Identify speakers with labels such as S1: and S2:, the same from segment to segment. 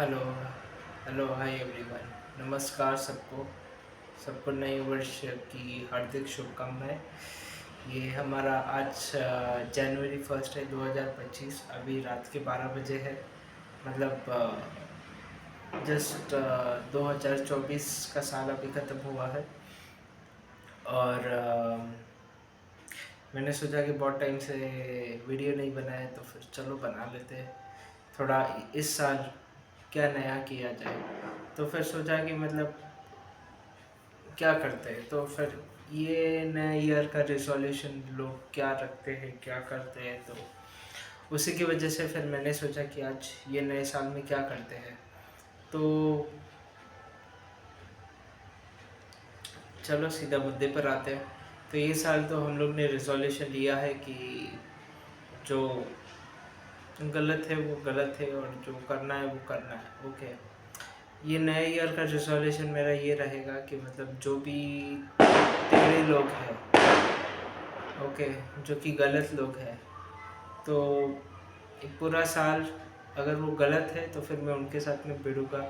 S1: Hello hello hi everyone. नमस्कार सबको। सबको नए वर्ष की हार्दिक शुभकामनाएं। ये हमारा आज जनवरी 1 है 2025। अभी रात के 12 बजे है। मतलब जस्ट 2024 का साल अभी ख़त्म हुआ है। और मैंने सोचा कि बहुत टाइम से वीडियो नहीं बनाया, तो फिर चलो बना लेते हैं। थोड़ा इस साल क्या नया किया जाए। तो फिर सोचा कि मतलब क्या करते हैं, तो फिर ये नए ईयर का रिजोल्यूशन लोग क्या रखते हैं, क्या करते हैं, तो उसी की वजह से फिर मैंने सोचा कि आज ये नए साल में क्या करते हैं। तो चलो सीधा मुद्दे पर आते हैं। तो ये साल तो हम लोग ने रिजोल्यूशन लिया है कि जो गलत है वो गलत है और जो करना है वो करना है। ओके, ये नए ईयर का रिजोल्यूशन मेरा ये रहेगा कि मतलब जो भी टेढ़े लोग हैं, ओके, जो कि गलत लोग हैं, तो एक पूरा साल अगर वो गलत है तो फिर मैं उनके साथ में भिड़ूंगा।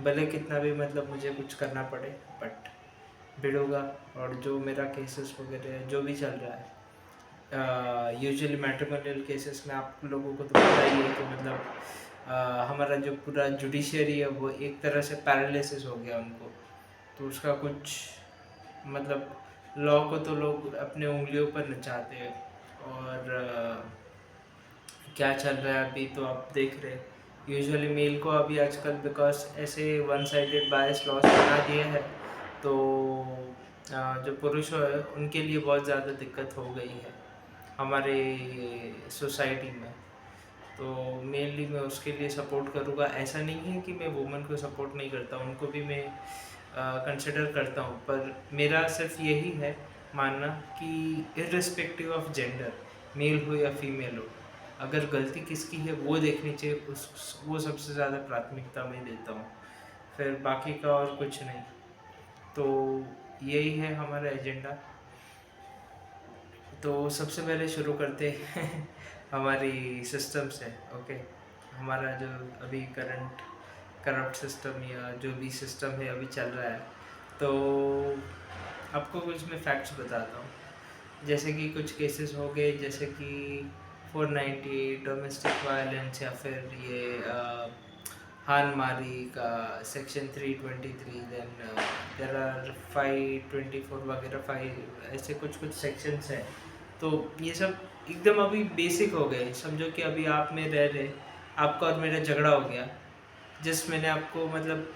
S1: भले कितना भी मतलब मुझे कुछ करना पड़े, बट भिड़ूंगा। और जो मेरा केसेस वगैरह जो भी चल रहा है, यूजुअली मैट्रिमोनियल केसेस में आप लोगों को तो पता ही है कि मतलब हमारा जो पूरा जुडिशरी है वो एक तरह से पैरालिसिस हो गया उनको। तो उसका कुछ मतलब लॉ को तो लोग अपने उंगलियों पर नचाते हैं। और क्या चल रहा है अभी तो आप देख रहे हैं। यूजुअली मेल को अभी आजकल बिकॉज ऐसे वन साइडेड बायस लॉस बना दिए हैं, तो जो पुरुष है उनके लिए बहुत ज़्यादा दिक्कत हो गई है हमारे सोसाइटी में। तो मेनली मैं उसके लिए सपोर्ट करूँगा। ऐसा नहीं है कि मैं वुमेन को सपोर्ट नहीं करता, उनको भी मैं कंसिडर करता हूँ। पर मेरा सिर्फ यही है मानना कि इर्रिस्पेक्टिव ऑफ जेंडर, मेल हो या फीमेल हो, अगर गलती किसकी है वो देखनी चाहिए। उस वो सबसे ज़्यादा प्राथमिकता मैं देता हूँ, फिर बाकी का और कुछ नहीं। तो यही है हमारा एजेंडा। तो सबसे पहले शुरू करते हैं हमारी सिस्टम से। ओके, हमारा जो अभी करंट करप्ट सिस्टम या जो भी सिस्टम है अभी चल रहा है, तो आपको कुछ मैं फैक्ट्स बताता हूँ। जैसे कि कुछ केसेस हो गए, जैसे कि 490 डोमेस्टिक वायलेंस, या फिर ये हान मारी का सेक्शन 323, देन देर आर 524 वगैरह, 5 ऐसे कुछ कुछ सेक्शंस हैं। तो ये सब एकदम अभी बेसिक हो गए। समझो कि अभी आप में रह रहे, आपका और मेरा झगड़ा हो गया, जिस मैंने आपको मतलब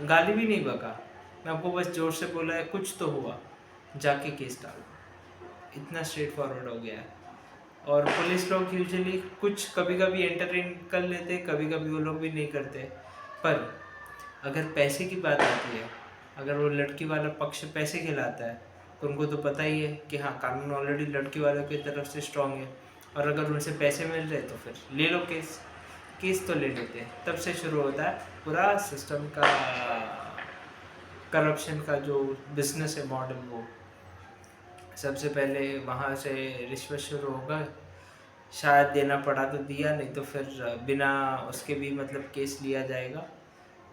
S1: गाली भी नहीं बका, मैं आपको बस जोर से बोला है कुछ तो हुआ, जाके केस डालो। इतना स्ट्रेट फॉरवर्ड हो गया है। और पुलिस लोग यूजुअली कुछ कभी कभी एंटरटेन कर लेते, कभी कभी वो लोग भी नहीं करते। पर अगर पैसे की बात आती है, अगर वो लड़की वाला पक्ष पैसे खिलाता है, तो उनको तो पता ही है कि हाँ, कानून ऑलरेडी लड़की वालों की तरफ से स्ट्रांग है। और अगर उनसे पैसे मिल रहे तो फिर ले लो केस। केस तो ले लेते हैं। तब से शुरू होता है पूरा सिस्टम का करप्शन का जो बिजनेस है मॉडल। वो सबसे पहले वहाँ से रिश्वत शुरू होगा। शायद देना पड़ा तो दिया, नहीं तो फिर बिना उसके भी मतलब केस लिया जाएगा।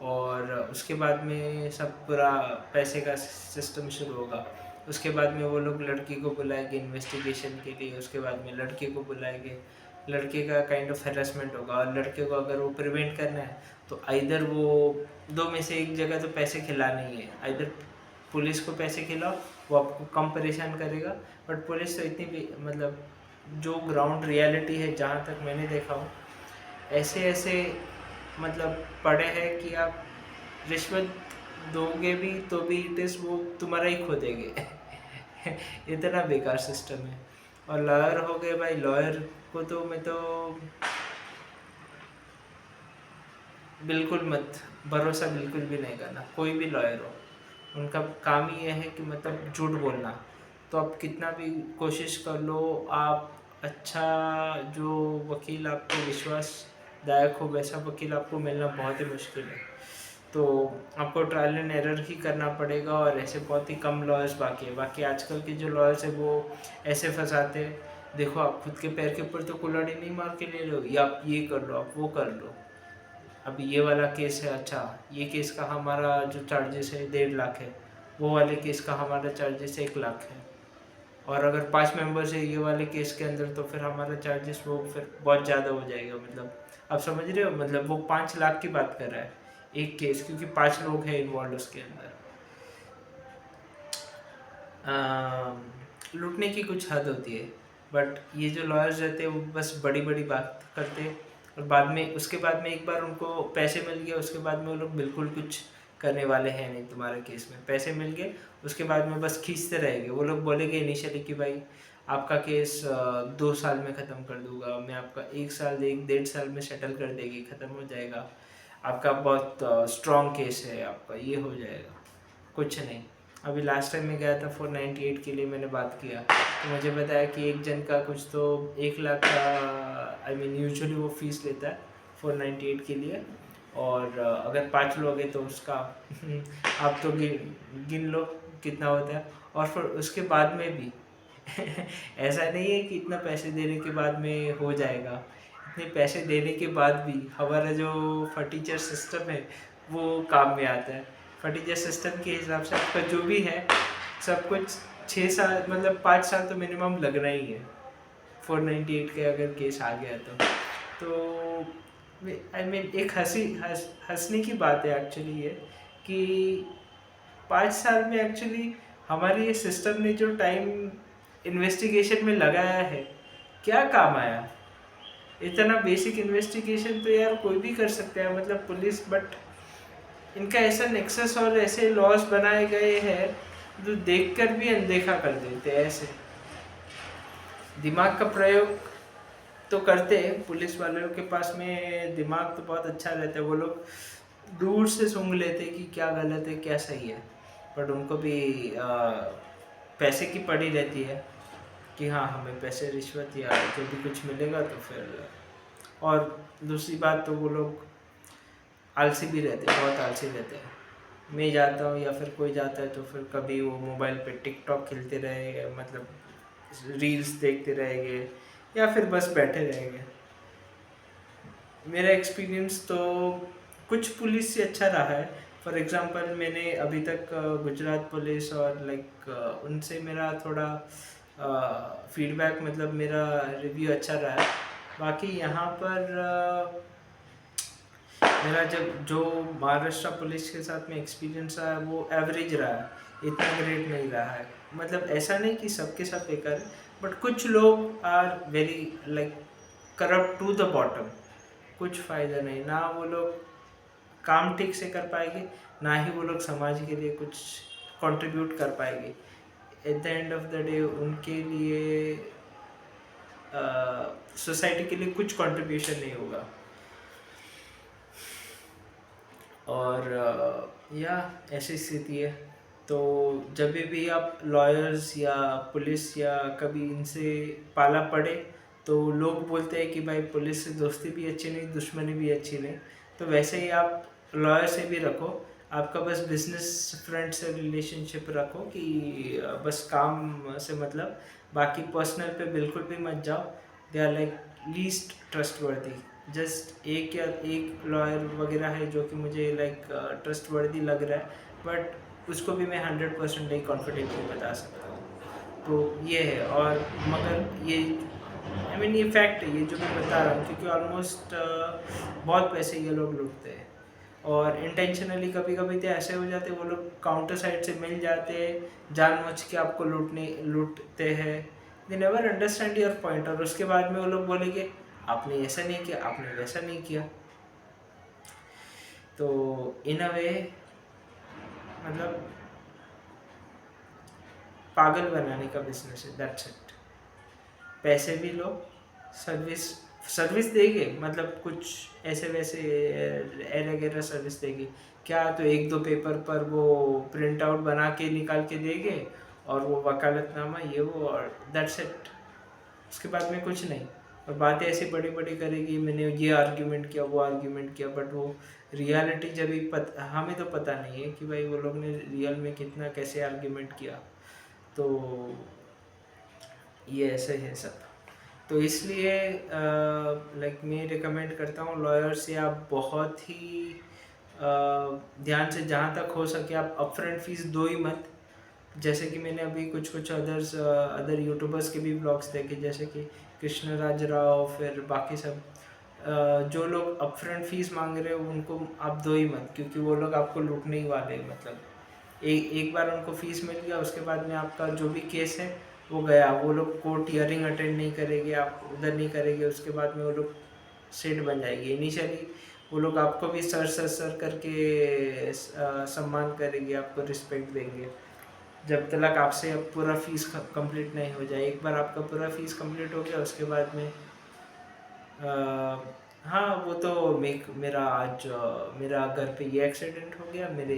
S1: और उसके बाद में सब पूरा पैसे का सिस्टम शुरू होगा। उसके बाद में वो लोग लड़की को बुलाएंगे इन्वेस्टिगेशन के लिए, उसके बाद में लड़के को बुलाएंगे, लड़के का काइंड ऑफ हेरासमेंट होगा। और लड़के को अगर वो प्रिवेंट करना है तो आइदर वो दो में से एक जगह तो पैसे खिलाना ही है। आइदर पुलिस को पैसे खिलाओ, वो आपको कम परेशान करेगा। बट पुलिस तो इतनी भी मतलब जो ग्राउंड रियलिटी है, जहाँ तक मैंने देखा हूँ, ऐसे ऐसे मतलब पड़े हैं कि आप रिश्वत दोगे भी तो भी इट इज़ वो तुम्हारा ही खो देंगे इतना बेकार सिस्टम है। और लॉयर हो गए भाई, लॉयर को तो मैं तो बिल्कुल मत भरोसा बिल्कुल भी नहीं करना। कोई भी लॉयर हो, उनका काम ही यह है कि मतलब झूठ बोलना। तो आप कितना भी कोशिश कर लो, आप अच्छा जो वकील आपको विश्वासदायक हो वैसा वकील आपको मिलना बहुत ही मुश्किल है। तो आपको ट्रायल एंड एरर ही करना पड़ेगा। और ऐसे बहुत ही कम लॉयर्स बाकी है। बाकी आजकल के जो लॉयर्स है वो ऐसे फंसाते हैं, देखो आप खुद के पैर के ऊपर तो कुल्हाड़ी नहीं मार के ले लो, या आप ये कर लो, आप वो कर लो। अब ये वाला केस है, अच्छा ये केस का हमारा जो चार्जेस है 1.5 लाख है, वो वाले केस का हमारा चार्जेस 1 लाख है। और अगर 5 मेंबर्स है ये वाले केस के अंदर तो फिर हमारा चार्जेस वो फिर बहुत ज़्यादा हो जाएगा। मतलब आप समझ रहे हो, मतलब वो 5 लाख की बात कर रहा है एक केस, क्योंकि 5 लोग हैं इन्वॉल्व उसके अंदर। लूटने की कुछ हद होती है, बट ये जो लॉयर्स रहते हैं वो बस बड़ी बड़ी बात करते हैं, और बाद में उसके बाद में एक बार उनको पैसे मिल गए उसके बाद में वो लोग बिल्कुल कुछ करने वाले हैं नहीं। तुम्हारे केस में पैसे मिल गए, उसके बाद में बस खींचते रहेंगे। वो लोग बोलेंगे इनिशियली कि भाई आपका केस 2 साल में ख़त्म कर दूंगा मैं, आपका 1 साल 1 डेढ़ साल में सेटल कर देगी, ख़त्म हो जाएगा, आपका बहुत स्ट्रॉन्ग केस है, आपका ये हो जाएगा। कुछ नहीं। अभी लास्ट टाइम मैं गया था 498 के लिए, मैंने बात किया तो मुझे बताया कि एक जन का कुछ तो 1 लाख का आई मीन यूजुअली वो फीस लेता है 498 के लिए। और अगर 5 लोग हैं तो उसका आप तो गिन लो कितना होता है। और फिर उसके बाद में भी ऐसा नहीं है कि इतना पैसे देने के बाद में हो जाएगा। इतने पैसे देने के बाद भी हमारा जो फर्टीचर सिस्टम है वो काम में आता है। फर्टीचर सिस्टम के हिसाब से आपका जो भी है सब कुछ 6 साल मतलब 5 साल तो मिनिमम लगना ही है 498 के अगर केस आ गया तो आई मीन एक हंसने की बात है एक्चुअली ये कि 5 साल में एक्चुअली हमारे ये सिस्टम ने जो टाइम इन्वेस्टिगेशन में लगाया है क्या काम आया। इतना बेसिक इन्वेस्टिगेशन तो यार कोई भी कर सकता है, मतलब पुलिस, बट इनका ऐसा नेक्सस और ऐसे लॉज बनाए गए हैं जो देखकर भी अनदेखा कर देते हैं। ऐसे दिमाग का प्रयोग तो करते हैं पुलिस वालों के पास में, दिमाग तो बहुत अच्छा रहता है, वो लोग दूर से सूंघ लेते हैं कि क्या गलत है क्या सही है। बट उनको भी पैसे की पड़ी रहती है कि हाँ हमें पैसे रिश्वत या जो भी कुछ मिलेगा तो फिर। और दूसरी बात तो वो लोग आलसी भी रहते हैं, बहुत आलसी रहते हैं। मैं जाता हूँ या फिर कोई जाता है तो फिर कभी वो मोबाइल पे टिकटॉक खेलते रहेंगे, मतलब रील्स देखते रहेंगे, या फिर बस बैठे रहेंगे। मेरा एक्सपीरियंस तो कुछ पुलिस से अच्छा रहा है। फॉर एग्जांपल मैंने अभी तक गुजरात पुलिस और उनसे मेरा थोड़ा फीडबैक, मतलब मेरा रिव्यू अच्छा रहा है। बाकी यहाँ पर मेरा जब जो महाराष्ट्र पुलिस के साथ में एक्सपीरियंस रहा है वो एवरेज रहा है, इतना ग्रेट नहीं रहा है। मतलब ऐसा नहीं कि सबके साथ बेकार है, बट कुछ लोग are very corrupt to the bottom. कुछ फ़ायदा नहीं, ना वो लोग काम ठीक से कर पाएंगे, ना ही वो लोग समाज के लिए कुछ कंट्रीब्यूट कर पाएंगे। At the end of the day उनके लिए सोसाइटी के लिए कुछ कंट्रीब्यूशन नहीं होगा। और या ऐसी स्थिति है। तो जब भी आप लॉयर्स या पुलिस या कभी इनसे पाला पड़े तो लोग बोलते हैं कि भाई पुलिस से दोस्ती भी अच्छी नहीं, दुश्मनी भी अच्छी नहीं। तो वैसे ही आप लॉयर से भी रखो, आपका बस बिजनेस फ्रेंड से रिलेशनशिप रखो कि बस काम से मतलब, बाकी पर्सनल पे बिल्कुल भी मत जाओ। They are least trustworthy. Just एक लॉयर वगैरह है जो कि मुझे ट्रस्टवर्दी लग रहा है, बट उसको भी मैं 100% नहीं कॉन्फिडेंटली बता सकता हूँ। तो ये है। और मगर ये आई मीन ये फैक्ट है ये जो मैं बता रहा हूँ, क्योंकि ऑलमोस्ट बहुत पैसे ये लोग लूटते हैं। और इंटेंशनली कभी कभी तो ऐसे हो जाते वो लोग काउंटर साइड से मिल जाते हैं, जानबूझ के आपको लूटते हैं। They never understand your point. और उसके बाद में वो लोग बोलेंगे आपने ऐसा नहीं किया, आपने वैसा नहीं किया। तो इन अ वे मतलब पागल बनाने का बिजनेस है, दैट्स इट। पैसे भी लो, सर्विस सर्विस देंगे, मतलब कुछ ऐसे वैसे वगैरह सर्विस देंगे क्या, तो 1-2 पेपर पर वो प्रिंट आउट बना के निकाल के देंगे और वो वकालतनामा ये वो, और दैट्स इट। उसके बाद में कुछ नहीं। और बातें ऐसी बड़ी बड़ी करेगी मैंने ये आर्ग्यूमेंट किया वो आर्ग्यूमेंट किया, बट वो रियलिटी जब भी हमें तो पता नहीं है कि भाई वो लोग ने रियल में कितना कैसे आर्ग्यूमेंट किया। तो ये ऐसे है सब। तो इसलिए लाइक मैं रिकमेंड करता हूँ लॉयर से आप बहुत ही ध्यान से, जहाँ तक हो सके आप अपफ्रंट फीस दो ही मत। जैसे कि मैंने अभी कुछ कुछ अदर यूट्यूबर्स के भी ब्लॉग्स देखे, जैसे कि कृष्ण राज राव, फिर बाकी सब जो लोग अपफ्रंट फीस मांग रहे हो उनको आप दो ही मत, क्योंकि वो लोग आपको लूटने ही वाले हैं। मतलब एक बार उनको फीस मिल गया, उसके बाद में आपका जो भी केस है वो गया। वो लोग कोर्ट हियरिंग अटेंड नहीं करेंगे, आप उधर नहीं करेंगे, उसके बाद में वो लोग सेट बन जाएगी। इनिशियली वो लोग आपको भी सर सर सर करके सम्मान करेंगे, आपको रिस्पेक्ट देंगे, जब तक आपसे पूरा फीस कंप्लीट नहीं हो जाए। एक बार आपका पूरा फीस कंप्लीट हो गया, उसके बाद में हाँ वो तो मेरा घर पे ये एक्सीडेंट हो गया, मेरे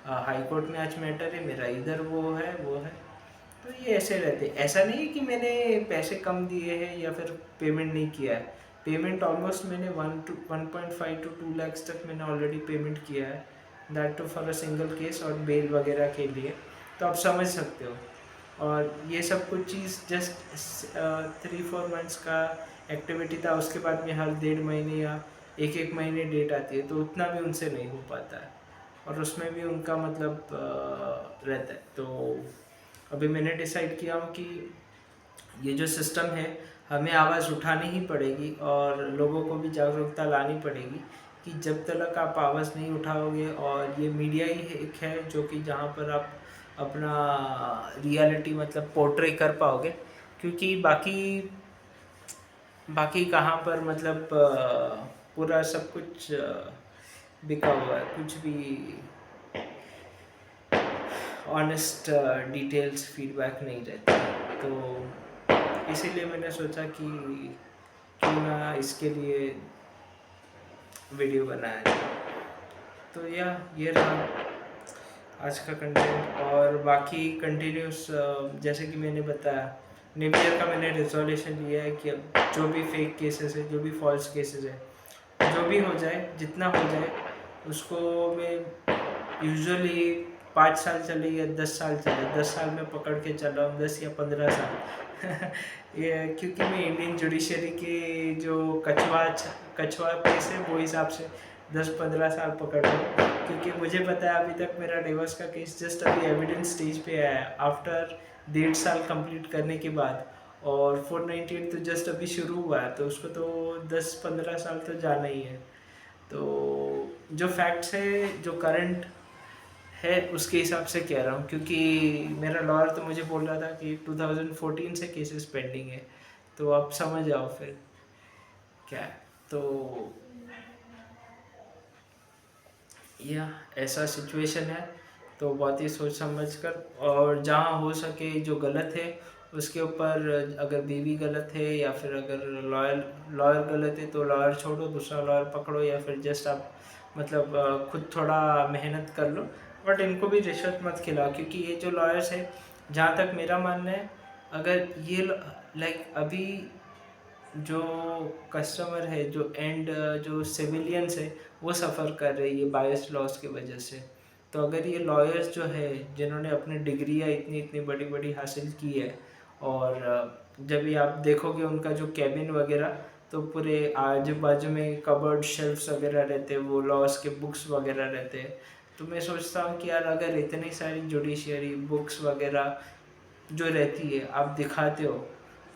S1: हाई कोर्ट में आज मैटर है, मेरा इधर वो है। तो ये ऐसे रहते। ऐसा नहीं है कि मैंने पैसे कम दिए हैं या फिर पेमेंट नहीं किया है। पेमेंट ऑलमोस्ट मैंने 1.5 to 2 lakhs तक मैंने ऑलरेडी पेमेंट किया है, that too for a single case और बेल वगैरह के लिए। तो आप समझ सकते हो। और ये सब कुछ चीज़ जस्ट 3-4 मंथ्स का एक्टिविटी था। उसके बाद में हर 1.5 महीने या एक महीने डेट आती है, तो उतना भी उनसे नहीं हो पाता है, और उसमें भी उनका मतलब रहता है। तो अभी मैंने डिसाइड किया हूँ कि ये जो सिस्टम है, हमें आवाज़ उठानी ही पड़ेगी और लोगों को भी जागरूकता लानी पड़ेगी कि जब तक आप आवाज़ नहीं उठाओगे, और ये मीडिया ही एक है जो कि जहाँ पर आप अपना रियलिटी मतलब पोर्ट्रे कर पाओगे। क्योंकि बाकी बाकी कहाँ पर मतलब पूरा सब कुछ बिका हुआ है, कुछ भी ऑनेस्ट डिटेल्स फीडबैक नहीं रहती। तो इसीलिए मैंने सोचा कि क्यों ना इसके लिए वीडियो बनाया जाए। तो ये रहा आज का कंटेंट। और बाकी कंटिन्यूस जैसे कि मैंने बताया, न्यू ईयर का मैंने रिजोल्यूशन लिया है कि अब जो भी फेक केसेस है, जो भी फॉल्स केसेस है, जो भी हो जाए, जितना हो जाए, उसको मैं यूजुअली 5 साल चले या 10 साल चले, 10 साल में पकड़ के चल रहा हूँ, 10 या 15 साल ये क्योंकि मैं इंडियन जुडिशरी के जो कछवा केस है वो हिसाब से 10-15 साल पकड़ रहा हूँ। क्योंकि मुझे पता है अभी तक मेरा डिवोर्स का केस जस्ट अभी एविडेंस स्टेज पे आया है, आफ्टर 1.5 साल कंप्लीट करने के बाद। और 498 तो जस्ट अभी शुरू हुआ है, तो उसको तो 10-15 साल तो जाना ही है। तो जो फैक्ट्स है, जो करंट है, उसके हिसाब से कह रहा हूँ। क्योंकि मेरा लॉयर तो मुझे बोल रहा था कि 2014 से केसेस पेंडिंग है, तो आप समझ जाओ फिर क्या है। तो या ऐसा सिचुएशन है। तो बहुत ही सोच समझ कर, और जहाँ हो सके जो गलत है उसके ऊपर, अगर बीवी गलत है या फिर अगर लॉयर गलत है तो लॉयर छोड़ो, दूसरा लॉयर पकड़ो, या फिर जस्ट आप मतलब खुद थोड़ा मेहनत कर लो। बट इनको भी रिश्वत मत खिलाओ, क्योंकि ये जो लॉयर्स है, जहाँ तक मेरा मानना है, अगर ये लाइक अभी जो कस्टमर है, जो एंड जो सिविलियंस है, वो सफ़र कर रहे हैं ये बायस लॉस की वजह से। तो अगर ये लॉयर्स जो है, जिन्होंने अपनी डिग्रियाँ इतनी इतनी बड़ी बड़ी हासिल की है, और जब ये आप देखोगे उनका जो कैबिन वगैरह, तो पूरे आजू बाजू में कबर्ड शेल्फ्स वगैरह रहते हैं, वो लॉस के बुक्स वगैरह रहते हैं। तो मैं सोचता हूँ कि यार अगर इतनी सारी जुडिशियरी बुक्स वगैरह जो रहती है आप दिखाते हो,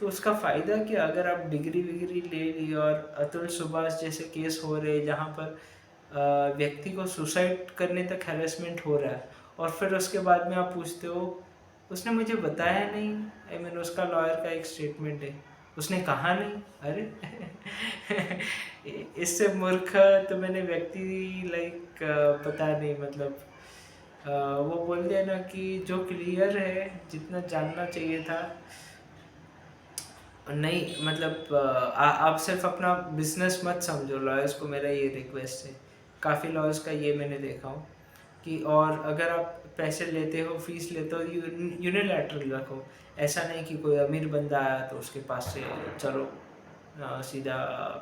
S1: तो उसका फ़ायदा क्या? अगर आप डिग्री विग्री ले ली और अतुल सुभाष जैसे केस हो रहे हैं जहाँ पर व्यक्ति को सुसाइड करने तक हैरेसमेंट हो रहा है, और फिर उसके बाद में आप पूछते हो उसने मुझे बताया नहीं। आई मीन उसका लॉयर का एक स्टेटमेंट है, उसने कहा नहीं। अरे इससे मूर्ख तो मैंने व्यक्ति लाइक पता नहीं मतलब वो बोल दिया ना कि जो क्लियर है, जितना जानना चाहिए था नहीं। मतलब आप सिर्फ अपना बिजनेस मत समझो लॉयर्स को, मेरा ये रिक्वेस्ट है। काफ़ी लॉयर्स का ये मैंने देखा हूँ कि, और अगर आप पैसे लेते हो, फीस लेते हो, यूनिलैटरल रखो। ऐसा नहीं कि कोई अमीर बंदा आया तो उसके पास से चलो सीधा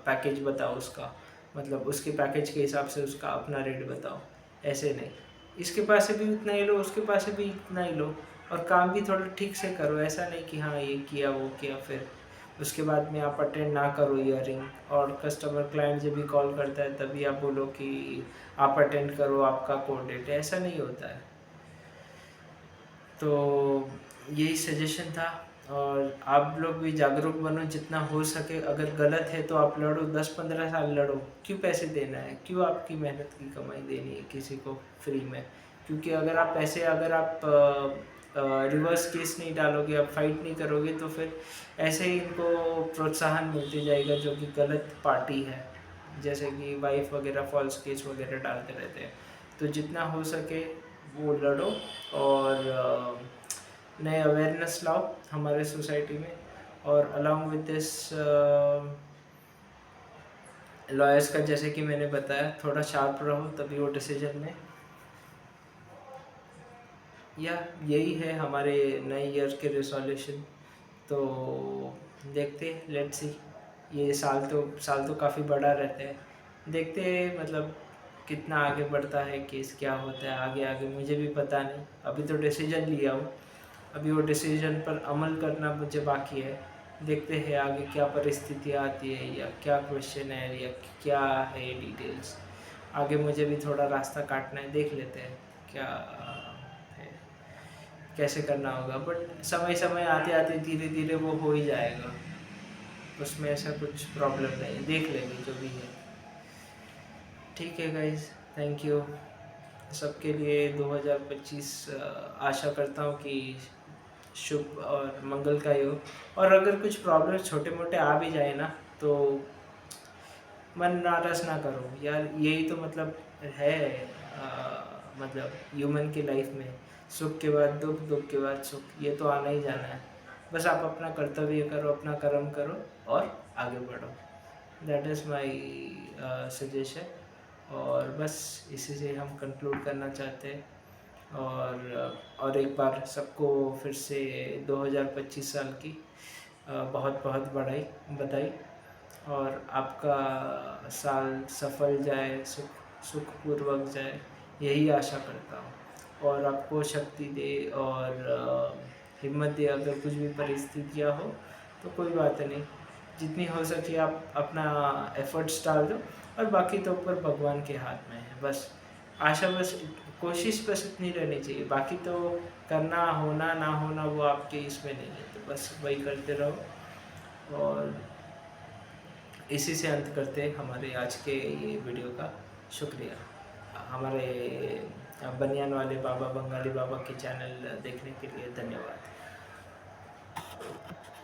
S1: पैकेज बताओ उसका, मतलब उसके पैकेज के हिसाब से उसका अपना रेट बताओ। ऐसे नहीं, इसके पास से भी उतना ही लो, उसके पास से भी इतना ही लो, और काम भी थोड़ा ठीक से करो। ऐसा नहीं कि हाँ ये किया वो किया, फिर उसके बाद में आप अटेंड ना करो ईयरिंग, और कस्टमर क्लाइंट जब भी कॉल करता है तभी आप बोलो कि आप अटेंड करो, आपका कोड डेट है, ऐसा नहीं होता है। तो यही सजेशन था। और आप लोग भी जागरूक बनो जितना हो सके। अगर गलत है तो आप लड़ो, 10-15 साल लड़ो। क्यों पैसे देना है, क्यों आपकी मेहनत की कमाई देनी है किसी को फ्री में? क्योंकि अगर आप रिवर्स केस नहीं डालोगे, आप फाइट नहीं करोगे, तो फिर ऐसे ही इनको प्रोत्साहन मिलते जाएगा जो कि गलत पार्टी है, जैसे कि वाइफ वगैरह फॉल्स केस वगैरह डालते रहते हैं। तो जितना हो सके वो लड़ो, और नए अवेयरनेस लाओ हमारे सोसाइटी में। और अलॉन्ग विद दिस लॉयर्स का, जैसे कि मैंने बताया, थोड़ा शार्प रहो तभी वो डिसीजन में। या यही है हमारे नए ईयर के रिजोल्यूशन। तो देखते, लेट्स सी। ये साल तो काफ़ी बड़ा रहता है, देखते हैं मतलब कितना आगे बढ़ता है केस, क्या होता है आगे आगे मुझे भी पता नहीं। अभी तो डिसीजन लिया हूँ, अभी वो डिसीजन पर अमल करना मुझे बाकी है। देखते हैं आगे क्या परिस्थितियाँ आती है, या क्या क्वेश्चन है, या क्या है डिटेल्स। आगे मुझे भी थोड़ा रास्ता काटना है, देख लेते हैं क्या है, कैसे करना होगा। बट समय समय आते आते धीरे धीरे वो हो ही जाएगा, उसमें ऐसा कुछ प्रॉब्लम नहीं, देख लेंगे जो भी है। ठीक है गाइज, थैंक यू सबके लिए। 2025 आशा करता हूँ कि शुभ और मंगल का ही हो। और अगर कुछ प्रॉब्लम छोटे मोटे आ भी जाए ना, तो मन नाराज़ ना करो यार, यही तो मतलब है। मतलब ह्यूमन की लाइफ में सुख के बाद दुख, दुख के बाद सुख, ये तो आना ही जाना है। बस आप अपना कर्तव्य करो, अपना कर्म करो और आगे बढ़ो। That is my suggestion. और बस इसी से हम कंक्लूड करना चाहते हैं। और एक बार सबको फिर से 2025 साल की बहुत बहुत बधाई। और आपका साल सफल जाए, सुखपूर्वक जाए, यही आशा करता हूँ। और आपको शक्ति दे और हिम्मत दे। अगर कुछ भी परिस्थितियाँ हो तो कोई बात नहीं, जितनी हो सके आप अपना एफर्ट्स डाल दो, और बाकी तो ऊपर भगवान के हाथ में है। बस आशा, बस कोशिश बस इतनी रहनी चाहिए, बाकी तो करना होना ना होना वो आपके इसमें नहीं है। तो बस वही करते रहो। और इसी से अंत करते हैं हमारे आज के ये वीडियो का। शुक्रिया हमारे बनियान वाले बाबा, बंगाली बाबा के चैनल देखने के लिए। धन्यवाद।